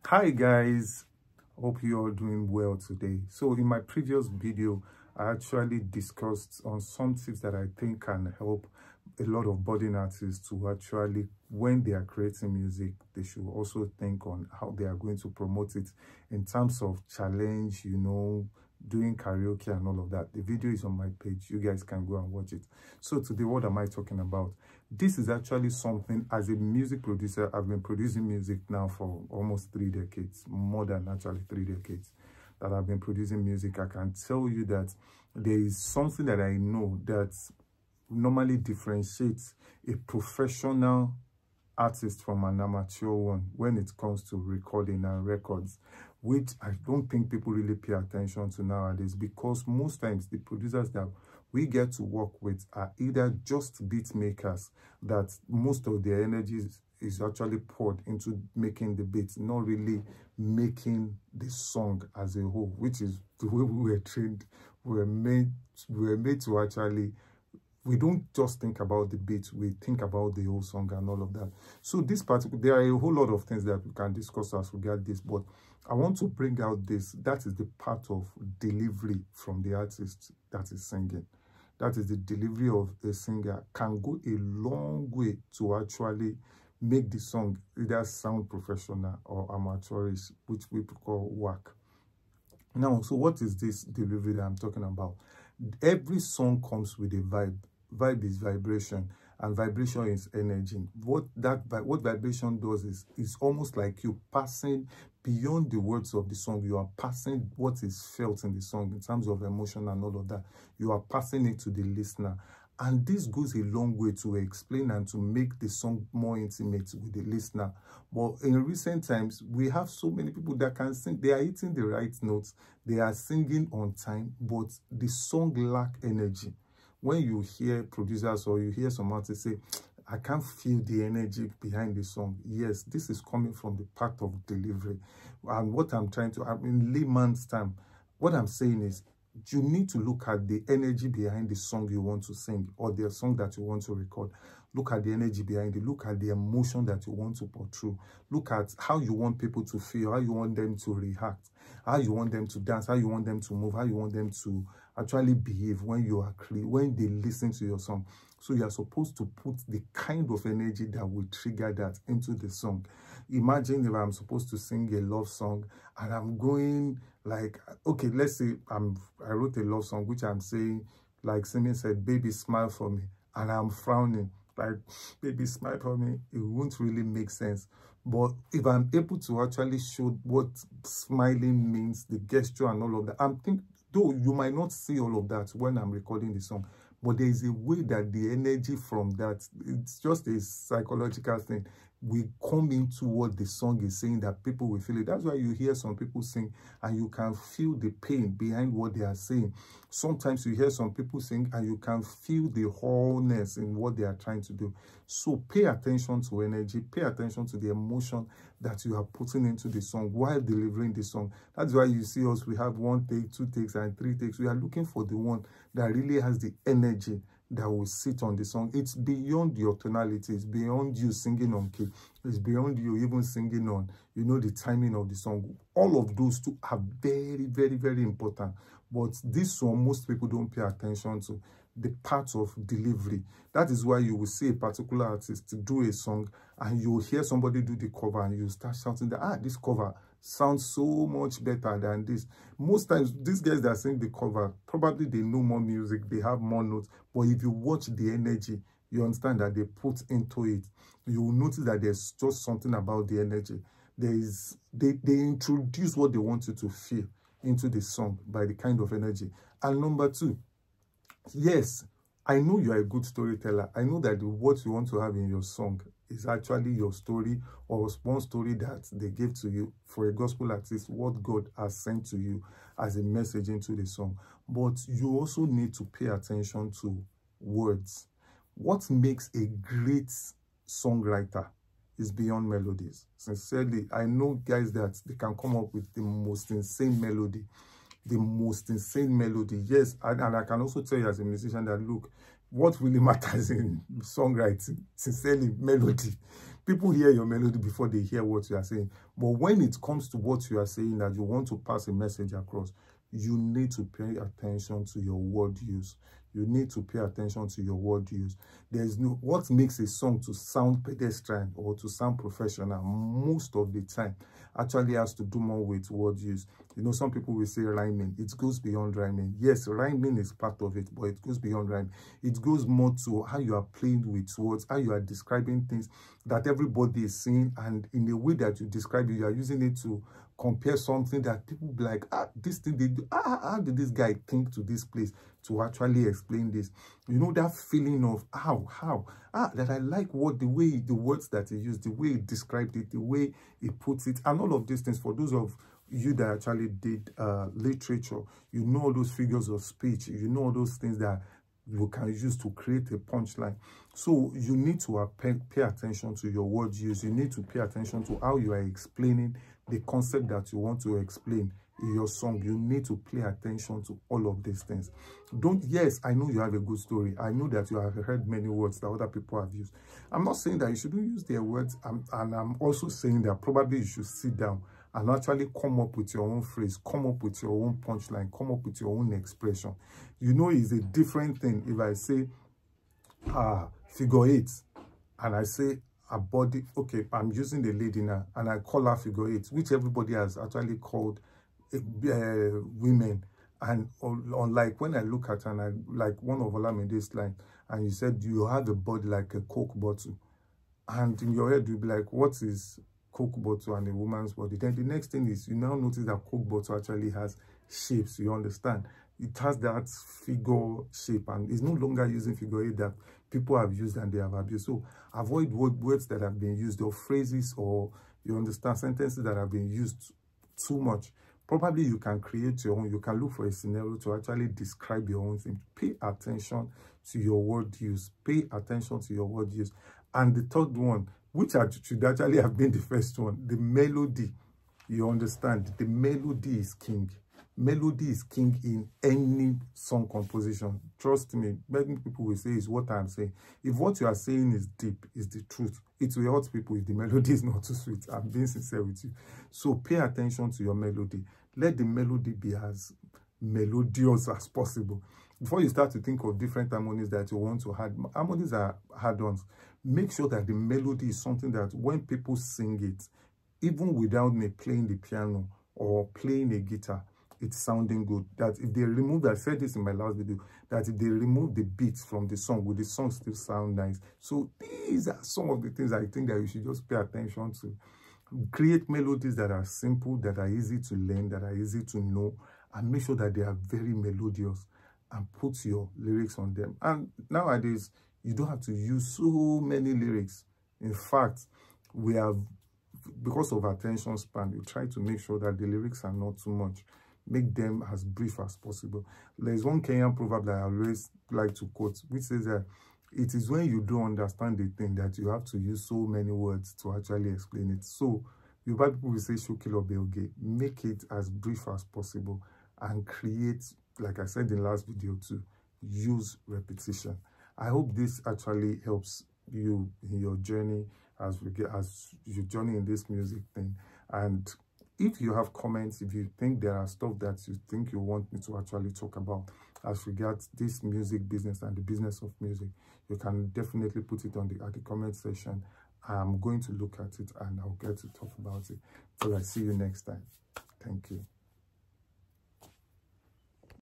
Hi guys, hope you all doing well today. So in my previous video I actually discussed on some tips that I think can help a lot of budding artists to actually, when they are creating music, they should also think on how they are going to promote it in terms of challenge, doing karaoke and all of that. The video is on my page. You guys can go and watch it. So today, what am I talking about? This is actually something, as a music producer, I've been producing music now for almost 3 decades, more than actually 3 decades that I've been producing music. I can tell you that there is something that I know that normally differentiates a professional artist from an amateur one when it comes to recording and records, which I don't think people really pay attention to nowadays, because most times the producers that we get to work with are either just beat makers that most of their energy is actually poured into making the beats, not really making the song as a whole, which is the way we were trained. We were made to actually, we don't just think about the beat, we think about the whole song and all of that. So this particular, there are a whole lot of things that we can discuss as regards this, but I want to bring out this. That is the part of delivery from the artist that is singing. That is the delivery of a singer can go a long way to actually make the song either sound professional or amateurish, which we call work. Now, so what is this delivery that I'm talking about? Every song comes with a vibe. Vibe is vibration, and vibration is energy. What vibration does is almost like you passing beyond the words of the song. You are passing what is felt in the song in terms of emotion and all of that. You are passing it to the listener. And this goes a long way to explain and to make the song more intimate with the listener. But in recent times, we have so many people that can sing. They are hitting the right notes. They are singing on time, but the song lack energy. When you hear producers or you hear some artists say, I can't feel the energy behind the song. Yes, this is coming from the part of delivery. And what I'm trying to, in layman's term, what I'm saying is, you need to look at the energy behind the song you want to sing or the song that you want to record. Look at the energy behind it. Look at the emotion that you want to portray. Look at how you want people to feel, how you want them to react, how you want them to dance, how you want them to move, how you want them to actually behave when you are when they listen to your song. So you are supposed to put the kind of energy that will trigger that into the song. Imagine if I'm supposed to sing a love song and I'm going like, okay, let's say I wrote a love song which I'm saying, like Simi said, baby smile for me, and I'm frowning like, baby smile for me. It won't really make sense. But if I'm able to actually show what smiling means, the gesture and all of that, I'm thinking, though you might not see all of that when I'm recording the song, but there is a way that the energy from that, it's just a psychological thing, we come into what the song is saying, that people will feel it. That's why you hear some people sing and you can feel the pain behind what they are saying. Sometimes you hear some people sing and you can feel the wholeness in what they are trying to do. So pay attention to energy, pay attention to the emotion that you are putting into the song while delivering the song. That's why you see us, we have 1 take, 2 takes, and 3 takes. We are looking for the one that really has the energy that will sit on the song. It's beyond your tonality. It's beyond you singing on key. It's beyond you even singing on, the timing of the song. All of those two are very, very, very important. But this one, most people don't pay attention to the part of delivery. That is why you will see a particular artist do a song and you will hear somebody do the cover and you start shouting that, this cover sounds so much better than this. Most times, these guys that sing the cover, probably they know more music, they have more notes. But if you watch the energy, you understand that they put into it. You will notice that there's just something about the energy. They introduce what they want you to feel into the song by the kind of energy. And number 2, yes, I know you are a good storyteller. I know that what you want to have in your song is actually your story, or one story that they gave to you. For a gospel artist, what God has sent to you as a message into the song. But you also need to pay attention to words. What makes a great songwriter is beyond melodies. Sincerely, I know guys that they can come up with the most insane melody. Yes, and I can also tell you as a musician that, look, what really matters in songwriting, sincerely, melody. People hear your melody before they hear what you are saying. But when it comes to what you are saying, that you want to pass a message across, you need to pay attention to your word use. You need to pay attention to your word use. There's no, what makes a song to sound pedestrian or to sound professional most of the time actually has to do more with word use. You know, some people will say rhyming. It goes beyond rhyming. Yes, rhyming is part of it, but it goes beyond rhyming. It goes more to how you are playing with words, how you are describing things that everybody is seeing, and in the way that you describe it, you are using it to compare something that people be like, this thing they do, how did this guy think to this place to actually explain this? You know, that feeling of that I like the way the words that he used, the way he described it, the way he puts it, and all of these things. For those of you that actually did literature, you know all those figures of speech, you know all those things that you can use to create a punchline. So you need to pay attention to your word use. You need to pay attention to how you are explaining the concept that you want to explain in your song. You need to pay attention to all of these things. Yes, I know you have a good story. I know that you have heard many words that other people have used. I'm not saying that you shouldn't use their words, and I'm also saying that probably you should sit down and actually come up with your own phrase, come up with your own punchline, come up with your own expression. You know, it's a different thing if I say figure 8 and I say a body, okay, I'm using the lady now, and I call her figure 8, which everybody has actually called women. And unlike when I look at her, and I like one of Olamide's line, and you said you have a body like a Coke bottle, and in your head you'll be like, what is Coke bottle and a woman's body? Then the next thing is you now notice that Coke bottle actually has shapes. You understand? It has that figure shape, and it's no longer using figure 8 that people have used and they have abused. So avoid words that have been used, or phrases, or you understand, sentences that have been used too much. Probably you can create your own. You can look for a scenario to actually describe your own thing. Pay attention to your word use. Pay attention to your word use. And the third one, which should actually have been the first one, the melody. You understand? The melody is king. Melody is king in any song composition. Trust me, many people will say is what I'm saying. If what you are saying is deep, is the truth, it will hurt people if the melody is not too sweet. I'm being sincere with you. So pay attention to your melody. Let the melody be as melodious as possible. Before you start to think of different harmonies that you want to add, harmonies are add-ons. Make sure that the melody is something that when people sing it, even without me playing the piano or playing a guitar, it's sounding good. That if they remove, I said this in my last video, that if they remove the beats from the song, will the song still sound nice? So these are some of the things I think that you should just pay attention to. Create melodies that are simple, that are easy to learn, that are easy to know, and make sure that they are very melodious, and put your lyrics on them. And nowadays, you don't have to use so many lyrics. In fact, we have, because of attention span, we try to make sure that the lyrics are not too much. Make them as brief as possible. There's one Kenyan proverb that I always like to quote, which says that it is when you don't understand the thing that you have to use so many words to actually explain it. So, Yoruba people will say Shokilo Belge. Make it as brief as possible and create, like I said in the last video too, use repetition. I hope this actually helps you in your journey as you journey in this music thing. And if you have comments, if you think there are stuff that you think you want me to actually talk about as regards this music business and the business of music, you can definitely put it at the comment section. I'm going to look at it and I'll get to talk about it. So I see you next time. Thank you.